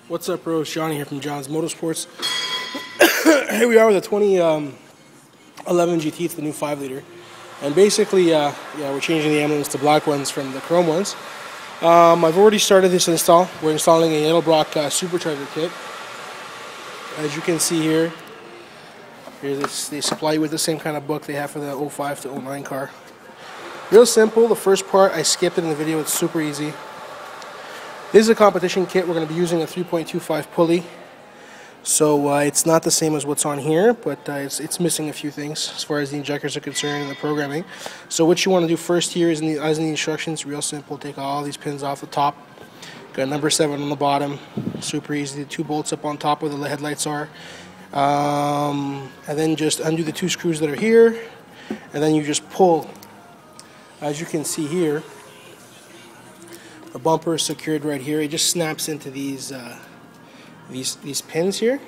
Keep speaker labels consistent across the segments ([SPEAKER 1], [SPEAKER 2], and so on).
[SPEAKER 1] What's up, bros? Johnny here from John's Motorsports. Here we are with a 2011 GT. It's the new 5-liter. And basically, we're changing the emblems to black ones from the chrome ones. I've already started this install. We're installing an Edelbrock Supercharged kit. As you can see here, they supply you with the same kind of book they have for the 05 to 09 car. Real simple. The first part, I skipped it in the video. It's super easy. This is a competition kit. We're going to be using a 3.25 pulley. So it's not the same as what's on here, but it's missing a few things as far as the injectors are concerned and the programming. So what you want to do first here is, as in the instructions, real simple. Take all these pins off the top. Got number 7 on the bottom. Super easy. The 2 bolts up on top where the headlights are. And then just undo the 2 screws that are here. And then you just pull. As you can see here, the bumper is secured right here. It just snaps into these pins here.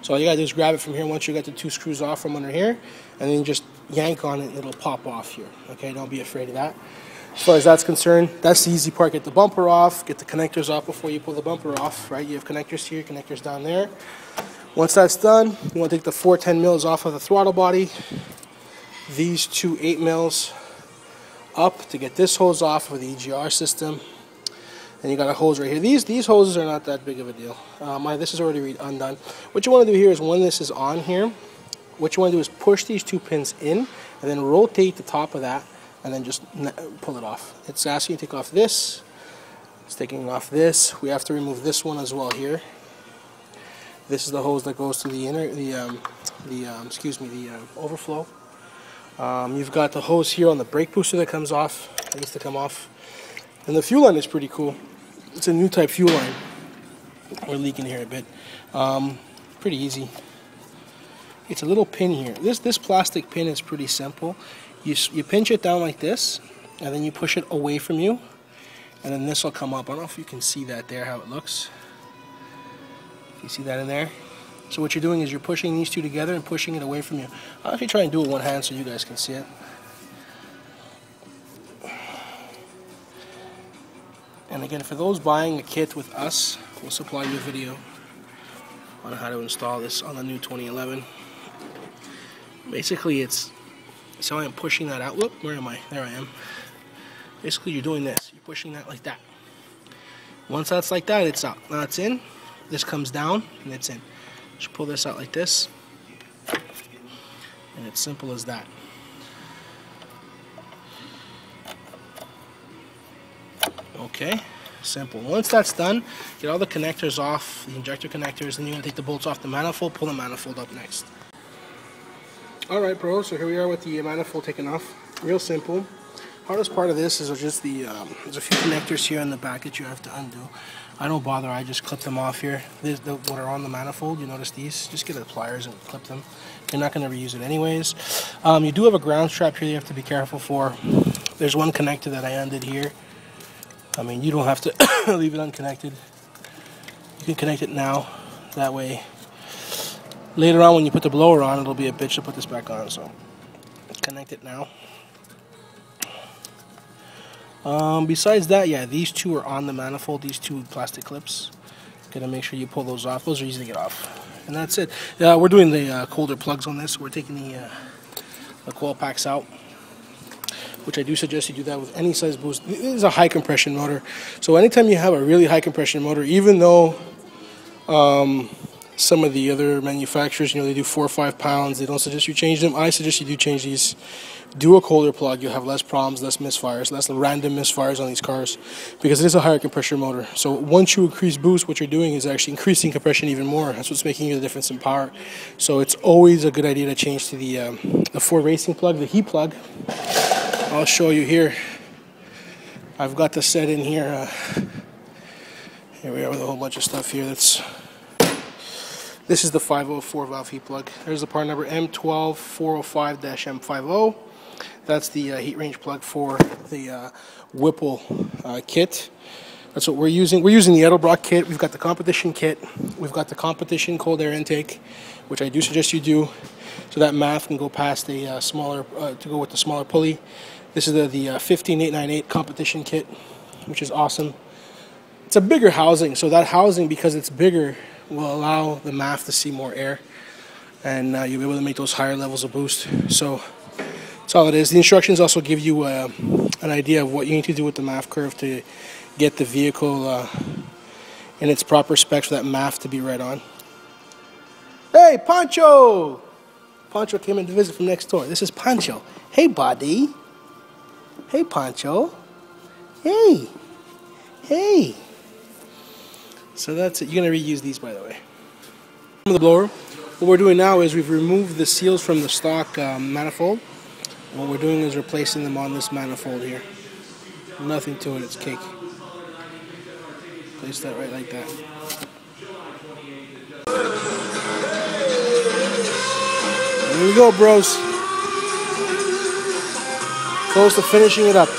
[SPEAKER 1] So all you gotta do is grab it from here once you get the 2 screws off from under here, and then just yank on it and it'll pop off here. Okay, don't be afraid of that. As far as that's concerned, that's the easy part. Get the bumper off, get the connectors off before you pull the bumper off, right? You have connectors here, connectors down there. Once that's done, you want to take the 4 10 mils off of the throttle body, these 2 8 mils up to get this hose off of the EGR system. And you got a hose right here. These hoses are not that big of a deal. This is already undone. What you want to do here is, when this is on here, what you want to do is push these 2 pins in and then rotate the top of that and then just pull it off. It's asking you to take off this. It's taking off this. We have to remove this one as well here. This is the hose that goes to the overflow. You've got the hose here on the brake booster that comes off. It needs to come off. And the fuel line is pretty cool. It's a new type fuel line. We're leaking here a bit. Pretty easy. It's a little pin here. This plastic pin is pretty simple. You pinch it down like this, and then you push it away from you, and then this will come up. I don't know if you can see that there, how it looks. You see that in there? So what you're doing is you're pushing these 2 together and pushing it away from you. I'll actually try and do it with one hand so you guys can see it. And again, for those buying a kit with us, we'll supply you a video on how to install this on the new 2011. Basically, so I am pushing that out. Whoop, where am I? There I am. Basically, you're doing this. You're pushing that like that. Once that's like that, it's out. Now it's in. This comes down, and it's in. Just pull this out like this. And it's simple as that. Okay, simple. Once that's done, get all the connectors off, the injector connectors, then you're going to take the bolts off the manifold, pull the manifold up next. Alright, bro, so here we are with the manifold taken off. Real simple. Hardest part of this is just there's a few connectors here in the back that you have to undo. I don't bother, I just clip them off here. What are on the manifold, you notice these? Just get the pliers and clip them. You're not going to reuse it anyways. You do have a ground strap here you have to be careful for. There's one connector that I undid here. I mean, you don't have to leave it unconnected. You can connect it now. That way, later on when you put the blower on, it'll be a bitch to put this back on. So, connect it now. Besides that, yeah, these 2 are on the manifold. These 2 plastic clips. Gotta make sure you pull those off. Those are easy to get off. And that's it. We're doing the colder plugs on this. We're taking the coil packs out, which I do suggest you do that with any size boost. This is a high compression motor, so anytime you have a really high compression motor, even though some of the other manufacturers, they do 4 or 5 pounds, they don't suggest you change them. I suggest you do change these. Do a colder plug. You'll have less problems, less misfires, less random misfires on these cars, because it is a higher compression motor. So once you increase boost, what you're doing is actually increasing compression even more. That's what's making the difference in power. So it's always a good idea to change to the Ford racing plug, the heat plug. I'll show you here. I've got the set in here. Here we are with a whole bunch of stuff here. This is the 504 valve heat plug. There's the part number M12405-M50. That's the heat range plug for the Whipple kit. That's what we're using. We're using the Edelbrock kit. We've got the competition kit. We've got the competition cold air intake, which I do suggest you do, so that math can go past a smaller to go with the smaller pulley. This is the 15898 competition kit, which is awesome. It's a bigger housing, so that housing, because it's bigger, will allow the MAF to see more air, and you'll be able to make those higher levels of boost. So that's all it is. The instructions also give you an idea of what you need to do with the MAF curve to get the vehicle in its proper specs for that MAF to be right on. Hey, Pancho! Pancho came in to visit from next door. This is Pancho. Hey, buddy. Hey, Pancho. Hey. Hey. So that's it. You're going to reuse these, by the way. The blower. What we're doing now is we've removed the seals from the stock manifold. What we're doing is replacing them on this manifold here. Nothing to it. It's cake. Place that right like that. Here we go, bros. Close to finishing it up.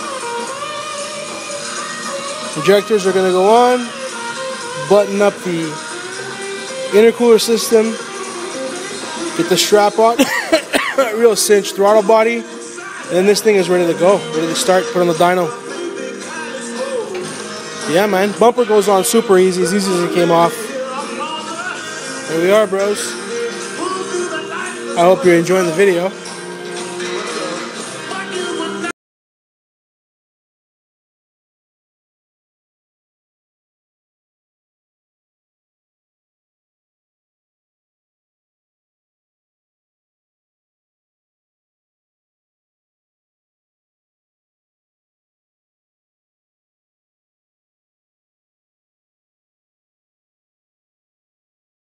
[SPEAKER 1] Injectors are going to go on. Button up the intercooler system. Get the strap on. Real cinch throttle body. And then this thing is ready to go. Ready to start. Put on the dyno. Yeah, man. Bumper goes on super easy. As easy as it came off. There we are, bros. I hope you're enjoying the video.